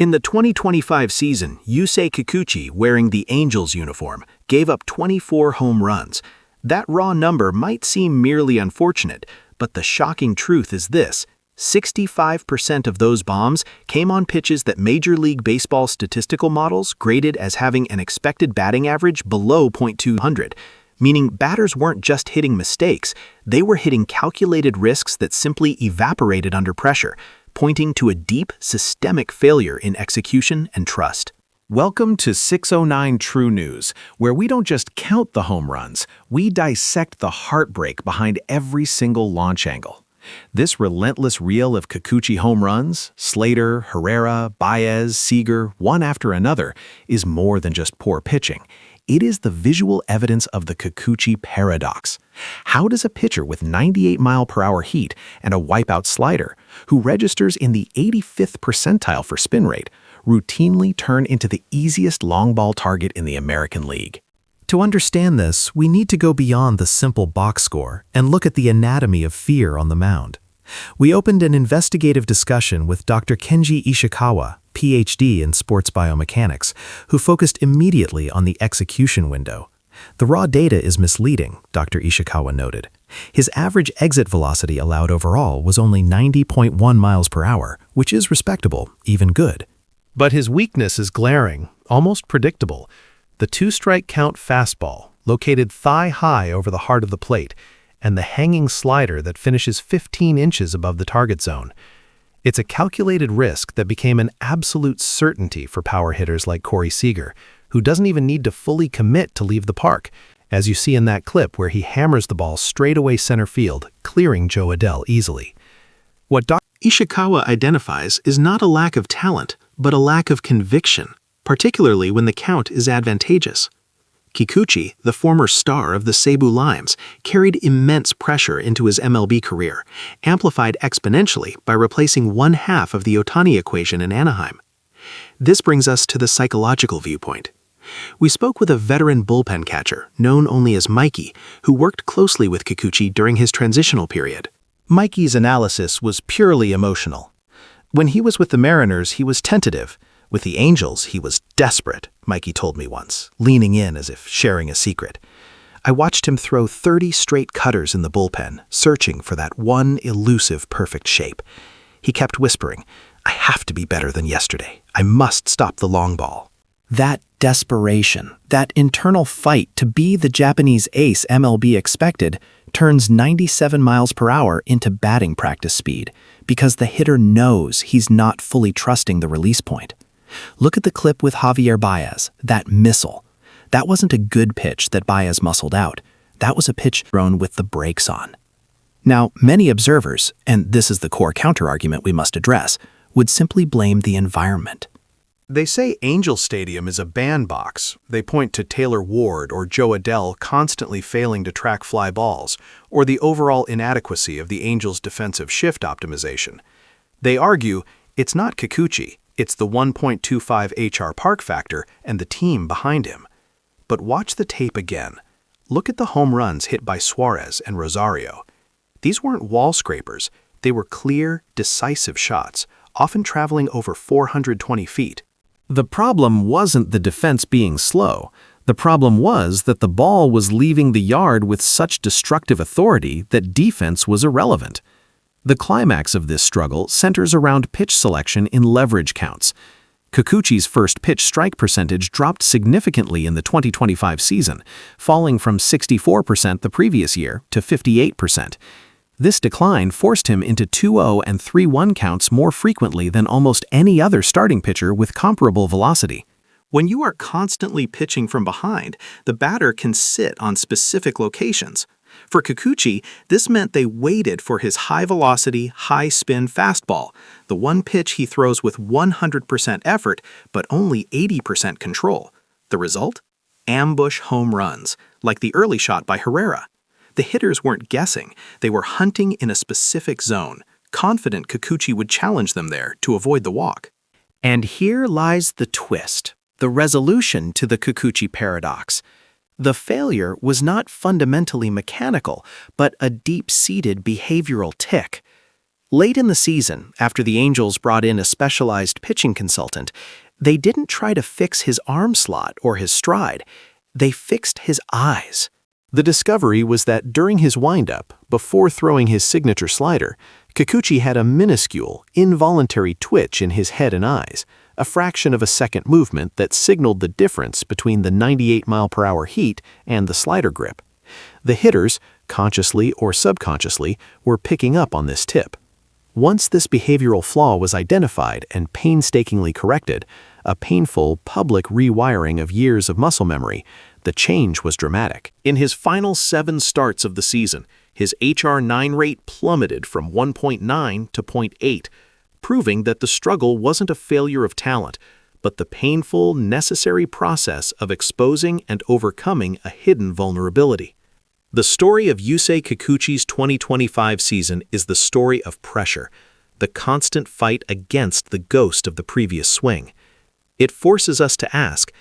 In the 2025 season, Yusei Kikuchi, wearing the Angels uniform, gave up 24 home runs. That raw number might seem merely unfortunate, but the shocking truth is this: 65% of those bombs came on pitches that Major League Baseball statistical models graded as having an expected batting average below .200, meaning batters weren't just hitting mistakes, they were hitting calculated risks that simply evaporated under pressure, pointing to a deep, systemic failure in execution and trust. Welcome to 609 True News, where we don't just count the home runs, we dissect the heartbreak behind every single launch angle. This relentless reel of Kikuchi home runs, Slater, Herrera, Baez, Seager, one after another, is more than just poor pitching. It is the visual evidence of the Kikuchi paradox. How does a pitcher with 98-mile-per-hour heat and a wipeout slider, who registers in the 85th percentile for spin rate, routinely turn into the easiest long ball target in the American League? To understand this, we need to go beyond the simple box score and look at the anatomy of fear on the mound. We opened an investigative discussion with Dr. Kenji Ishikawa, PhD in sports biomechanics, who focused immediately on the execution window. The raw data is misleading, Dr. Ishikawa noted. His average exit velocity allowed overall was only 90.1 miles per hour, which is respectable, even good. But his weakness is glaring, almost predictable. The two-strike count fastball, located thigh-high over the heart of the plate, and the hanging slider that finishes 15 inches above the target zone. It's a calculated risk that became an absolute certainty for power hitters like Corey Seager, who doesn't even need to fully commit to leave the park, as you see in that clip where he hammers the ball straight away center field, clearing Joe Adell easily. What Dr. Ishikawa identifies is not a lack of talent, but a lack of conviction, particularly when the count is advantageous. Kikuchi, the former star of the Cebu Limes, carried immense pressure into his MLB career, amplified exponentially by replacing one half of the Ohtani equation in Anaheim. This brings us to the psychological viewpoint. We spoke with a veteran bullpen catcher, known only as Mikey, who worked closely with Kikuchi during his transitional period. Mikey's analysis was purely emotional. When he was with the Mariners, he was tentative. With the Angels, he was desperate, Mikey told me once, leaning in as if sharing a secret. I watched him throw 30 straight cutters in the bullpen, searching for that one elusive perfect shape. He kept whispering, "I have to be better than yesterday. I must stop the long ball." That desperation, that internal fight to be the Japanese ace MLB expected, turns 97 miles per hour into batting practice speed, because the hitter knows he's not fully trusting the release point. Look at the clip with Javier Baez, that missile. That wasn't a good pitch that Baez muscled out. That was a pitch thrown with the brakes on. Now, many observers, and this is the core counterargument we must address, would simply blame the environment. They say Angel Stadium is a bandbox. They point to Taylor Ward or Joe Adell constantly failing to track fly balls, or the overall inadequacy of the Angels' defensive shift optimization. They argue it's not Kikuchi, it's the 1.25 HR park factor and the team behind him. But watch the tape again. Look at the home runs hit by Suarez and Rosario. These weren't wall scrapers. They were clear, decisive shots, often traveling over 420 feet. The problem wasn't the defense being slow. The problem was that the ball was leaving the yard with such destructive authority that defense was irrelevant. The climax of this struggle centers around pitch selection in leverage counts. Kikuchi's first pitch strike percentage dropped significantly in the 2025 season, falling from 64% the previous year to 58%. This decline forced him into 2-0 and 3-1 counts more frequently than almost any other starting pitcher with comparable velocity. When you are constantly pitching from behind, the batter can sit on specific locations. For Kikuchi, this meant they waited for his high-velocity, high-spin fastball, the one pitch he throws with 100% effort but only 80% control. The result? Ambush home runs, like the early shot by Herrera. The hitters weren't guessing. They were hunting in a specific zone, confident Kikuchi would challenge them there to avoid the walk. And here lies the twist, the resolution to the Kikuchi paradox. The failure was not fundamentally mechanical, but a deep-seated behavioral tic. Late in the season, after the Angels brought in a specialized pitching consultant, they didn't try to fix his arm slot or his stride. They fixed his eyes. The discovery was that during his windup, before throwing his signature slider, Kikuchi had a minuscule, involuntary twitch in his head and eyes, a fraction of a second movement that signaled the difference between the 98-mile-per-hour heat and the slider grip. The hitters, consciously or subconsciously, were picking up on this tip. Once this behavioral flaw was identified and painstakingly corrected, a painful, public rewiring of years of muscle memory, the change was dramatic. In his final 7 starts of the season, his HR9 rate plummeted from 1.9 to 0.8, proving that the struggle wasn't a failure of talent, but the painful, necessary process of exposing and overcoming a hidden vulnerability. The story of Yusei Kikuchi's 2025 season is the story of pressure, the constant fight against the ghost of the previous swing. It forces us to ask,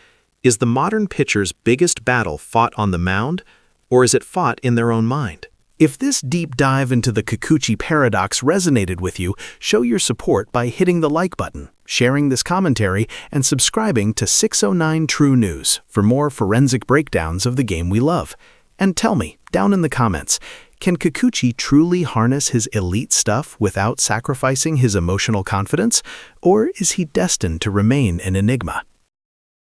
is the modern pitcher's biggest battle fought on the mound, or is it fought in their own mind? If this deep dive into the Kikuchi paradox resonated with you, show your support by hitting the like button, sharing this commentary, and subscribing to 609 True News for more forensic breakdowns of the game we love. And tell me, down in the comments, can Kikuchi truly harness his elite stuff without sacrificing his emotional confidence, or is he destined to remain an enigma?